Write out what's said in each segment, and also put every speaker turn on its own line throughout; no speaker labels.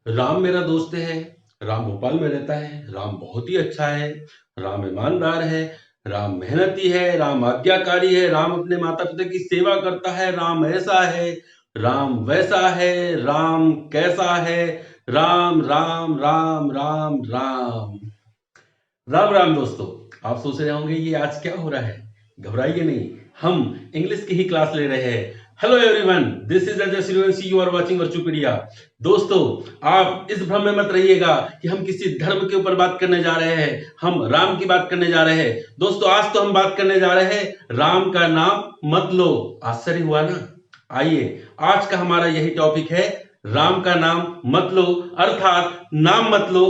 राम मेरा दोस्त है, राम भोपाल में रहता है, राम बहुत ही अच्छा है, राम ईमानदार है, राम मेहनती है, राम आज्ञाकारी है, राम अपने माता पिता की सेवा करता है, राम ऐसा है, राम वैसा है, राम कैसा है, राम राम राम राम राम। राम राम दोस्तों, आप सोच रहे होंगे ये आज क्या हो रहा है। घबराइए नहीं, हम इंग्लिश की ही क्लास ले रहे हैं। Hello everyone, this is Ajay Suryavanshi, you are watching Virtupedia. दोस्तों, आप इस भ्रम में मत रहिएगा कि हम किसी धर्म के ऊपर बात करने जा रहे हैं। हम राम की बात करने जा रहे हैं। दोस्तों, आज तो हम बात करने जा रहे हैं राम का नाम मत लो। आश्चर्य हुआ ना? आइए, आज का हमारा यही टॉपिक है, राम का नाम मत लो, अर्थात नाम मत लो,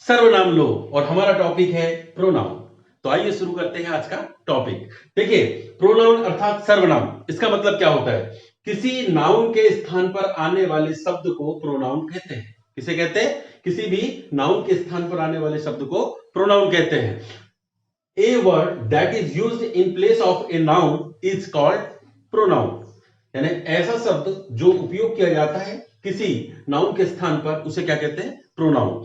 सर्वनाम लो। और हमारा टॉपिक है प्रोनाउन। तो आइए शुरू करते हैं आज का टॉपिक। देखिए, प्रोनाउन अर्थात सर्वनाम, इसका मतलब क्या होता है? किसी नाउन के स्थान पर आने वाले शब्द को प्रोनाउन कहते हैं। किसे कहते हैं? किसी भी नाउन के स्थान पर आने वाले शब्द को प्रोनाउन कहते हैं। A word that is used in place of a noun is called pronoun. यानी ऐसा शब्द जो उपयोग किया जाता है किसी नाउन के स्थान पर, उसे क्या कहते हैं? प्रोनाउन।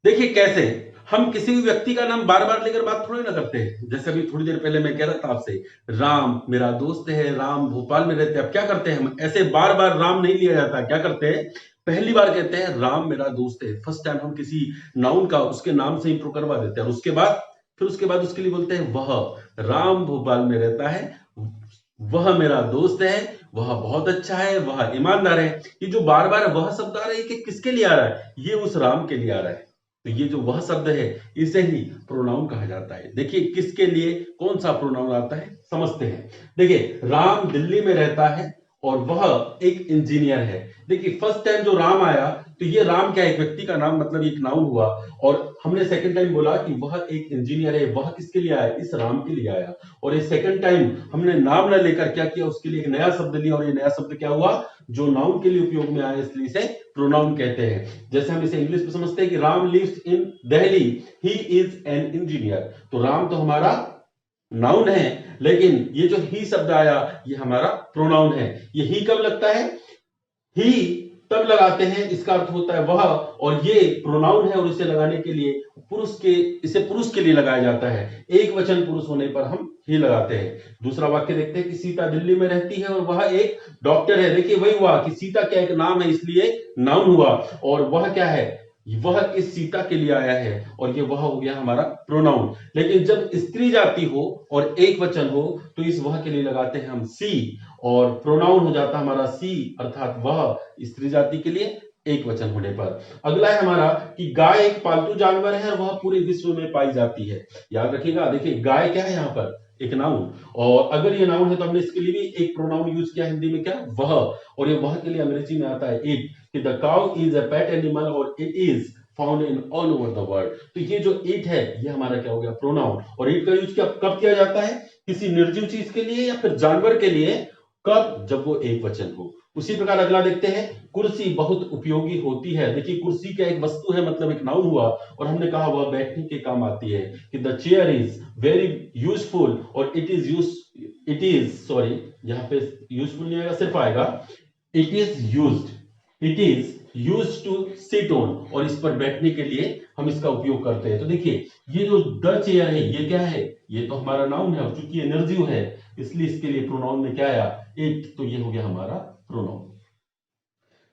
देखिए कैसे हम किसी भी व्यक्ति का नाम बार बार लेकर बात थोड़ी ना करते हैं। जैसे अभी थोड़ी देर पहले मैं कह रहा था आपसे, राम मेरा दोस्त है, राम भोपाल में रहते हैं। अब क्या करते हैं हम? ऐसे बार बार राम नहीं लिया जाता। क्या करते हैं? पहली बार कहते हैं राम मेरा दोस्त है। फर्स्ट टाइम हम किसी नाउन का उसके नाम से इंट्रो करवा देते हैं, और उसके बाद उसके लिए बोलते हैं वह राम भोपाल में रहता है, वह मेरा दोस्त है, वह बहुत अच्छा है, वह ईमानदार है। ये जो बार बार वह शब्द आ रहा है, कि किसके लिए आ रहा है? ये उस राम के लिए आ रहा है। तो ये जो वह शब्द है, इसे ही प्रोनाउन कहा जाता है। देखिए किसके लिए कौन सा प्रोनाउन आता है, समझते हैं। देखिए, राम दिल्ली में रहता है और वह एक इंजीनियर है। देखिए फर्स्ट टाइम जो राम आया, तो ये राम क्या है? एक व्यक्ति का नाम, मतलब एक नाउन हुआ। और हमने सेकंड टाइम बोला कि वह एक इंजीनियर है। वह किसके लिए आया? इस राम के लिए आया। और ये सेकंड टाइम हमने नाम न लेकर क्या किया? उसके लिए एक नया शब्द लिया, और ये नया शब्द क्या हुआ? जो नाउन के लिए उपयोग में आया, इसलिए इसे प्रोनाउन कहते हैं। जैसे हम इसे इंग्लिश में समझते हैं कि Ram lives in Delhi, he is an engineer. तो राम तो हमारा नाउन है, लेकिन ये जो ही शब्द आया, ये हमारा प्रोनाउन है। ये ही कब लगता है? ही तब लगाते हैं, इसका अर्थ होता है वह, और ये प्रोनाउन है, और इसे लगाने के लिए इसे पुरुष के लिए लगाया जाता है। एक वचन पुरुष होने पर हम ही लगाते हैं। दूसरा वाक्य देखते हैं कि सीता दिल्ली में रहती है और वह एक डॉक्टर है। देखिए वही हुआ कि सीता क्या एक नाम है, इसलिए नाउन हुआ। और वह क्या है? वह इस सीता के लिए आया है, और ये वह हो गया हमारा प्रोनाउन। लेकिन जब स्त्री जाति हो और एक वचन हो, तो इस वह के लिए लगाते हैं हम सी, और प्रोनाउन हो जाता हमारा सी, अर्थात वह स्त्री जाति के लिए एक वचन होने पर। अगला है हमारा कि गाय एक पालतू जानवर है और वह पूरे विश्व में पाई जाती है। याद रखिएगा, देखिए गाय क्या है यहाँ पर? एक नाउन। और अगर ये नाउन है तो हमने इसके लिए भी एक प्रोनाउन यूज किया हिंदी में, क्या? वह। और ये वह के लिए अंग्रेजी में आता है इट, कि the cow is a pet animal और it is found in all over the world. तो ये जो इट है, ये हमारा क्या हो गया? प्रोनाउन। और इट का यूज कब किया जाता है? किसी निर्जीव चीज के लिए या फिर जानवर के लिए। कब? जब वो एक वचन हो। उसी प्रकार अगला देखते हैं, कुर्सी बहुत उपयोगी होती है। देखिए कुर्सी क्या एक वस्तु है, मतलब एक नाउन हुआ, और हमने कहा वह बैठने के काम आती है, कि the chair is very useful, और इट इज सॉरी, यहाँ पे यूजफुल नहीं आएगा, सिर्फ आएगा it is use to sit on, और इस पर बैठने के लिए हम इसका उपयोग करते हैं। तो देखिए ये जो द चेयर है, ये क्या है? ये तो हमारा नाउन है, और चूंकि ये निर्जीव है, इसलिए इसके लिए प्रोनाउन में क्या आया? इट। तो ये हो गया हमारा प्रोनाउन।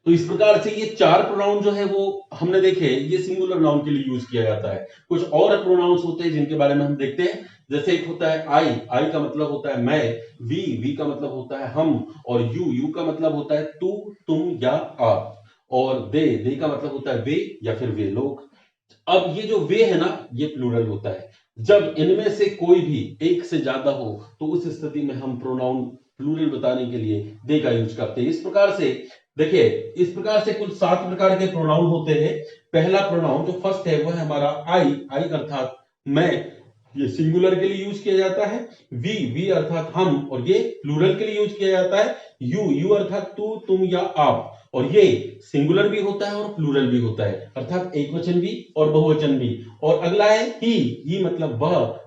तो इस प्रकार से ये चार प्रोनाउन जो है वो हमने देखे, ये सिंगुलर नाउन के लिए यूज किया जाता है। कुछ और प्रोनाउंस होते हैं जिनके बारे में हम देखते हैं। जैसे एक होता है आई का मतलब होता है मैं, वी का मतलब होता है हम, और यू का मतलब होता है तू, तुम या आप, और दे का मतलब होता है वे या फिर वे लोग। अब ये जो वे है ना, ये प्लूरल होता है। जब इनमें से कोई भी एक से ज्यादा हो, तो उस स्थिति में हम प्रोनाउन प्लूरल बताने के लिए दे का यूज करते हैं। इस प्रकार से देखिए, इस प्रकार से कुल 7 प्रकार के प्रोनाउन होते हैं। पहला प्रोनाउन जो फर्स्ट है वो है हमारा आई अर्थात मैं, ये सिंगुलर के लिए यूज किया जाता है। वी अर्थात हम, और ये प्लूरल के लिए यूज किया जाता है। यू अर्थात तू, तुम या आप, और ये सिंगुलर भी होता है और प्लूरल भी होता है, अर्थात एक वचन भी और बहुवचन भी। और अगला है ही मतलब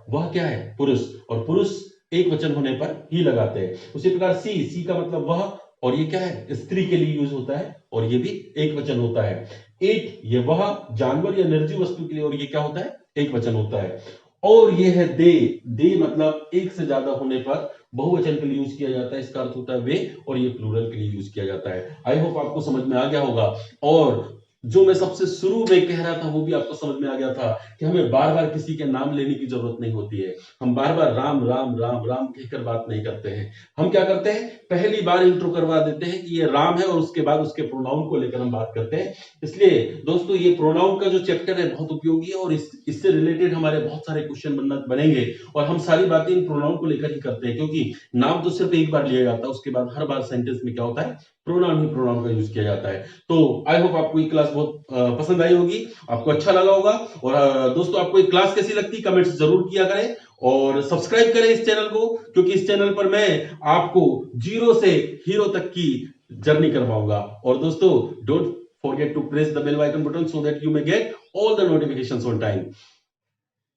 वह क्या है? पुरुष, और पुरुष एक वचन होने पर ही लगाते हैं। उसी प्रकार सी का मतलब वह, और ये क्या है, स्त्री के लिए यूज होता है और ये भी एक वचन होता है। इट, ये वह जानवर या निर्जीव वस्तु के लिए, और ये क्या होता है, एक वचन होता है। और ये है दे, दे मतलब एक से ज्यादा होने पर बहुवचन के लिए यूज किया जाता है, इसका अर्थ होता है वे, और ये प्लूरल के लिए यूज किया जाता है। आई होप आपको समझ में आ गया होगा। और जो मैं सबसे शुरू में कह रहा था वो भी आपको समझ में आ गया था कि हमें बार बार किसी के नाम लेने की जरूरत नहीं होती है। हम बार बार राम राम राम राम कहकर बात नहीं करते हैं। हम क्या करते हैं, पहली बार इंट्रो करवा देते हैं कि ये राम है और उसके बाद उसके प्रोनाउन को लेकर हम बात करते हैं। इसलिए दोस्तों ये प्रोनाउन का जो चैप्टर है बहुत उपयोगी है और इससे रिलेटेड हमारे बहुत सारे क्वेश्चन बनेंगे और हम सारी बातें इन प्रोनाउन को लेकर ही करते हैं, क्योंकि नाम तो सिर्फ एक बार लिया जाता है, उसके बाद हर बार सेंटेंस में क्या होता है, प्रोनाउन ही प्रोनाउन का यूज किया जाता है। तो आई होप आपको ये क्लास बहुत पसंद आई होगी, आपको अच्छा लगा होगा। और दोस्तों आपको ये क्लास कैसी लगती, कमेंट्स जरूर किया करें और सब्सक्राइब करें इस चैनल को, क्योंकि इस चैनल पर मैं आपको जीरो से हीरो तक की जर्नी करवाऊंगा। और दोस्तों don't forget to press the bell icon button so that you may get all the notifications on time.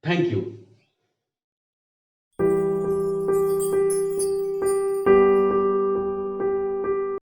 Thank you.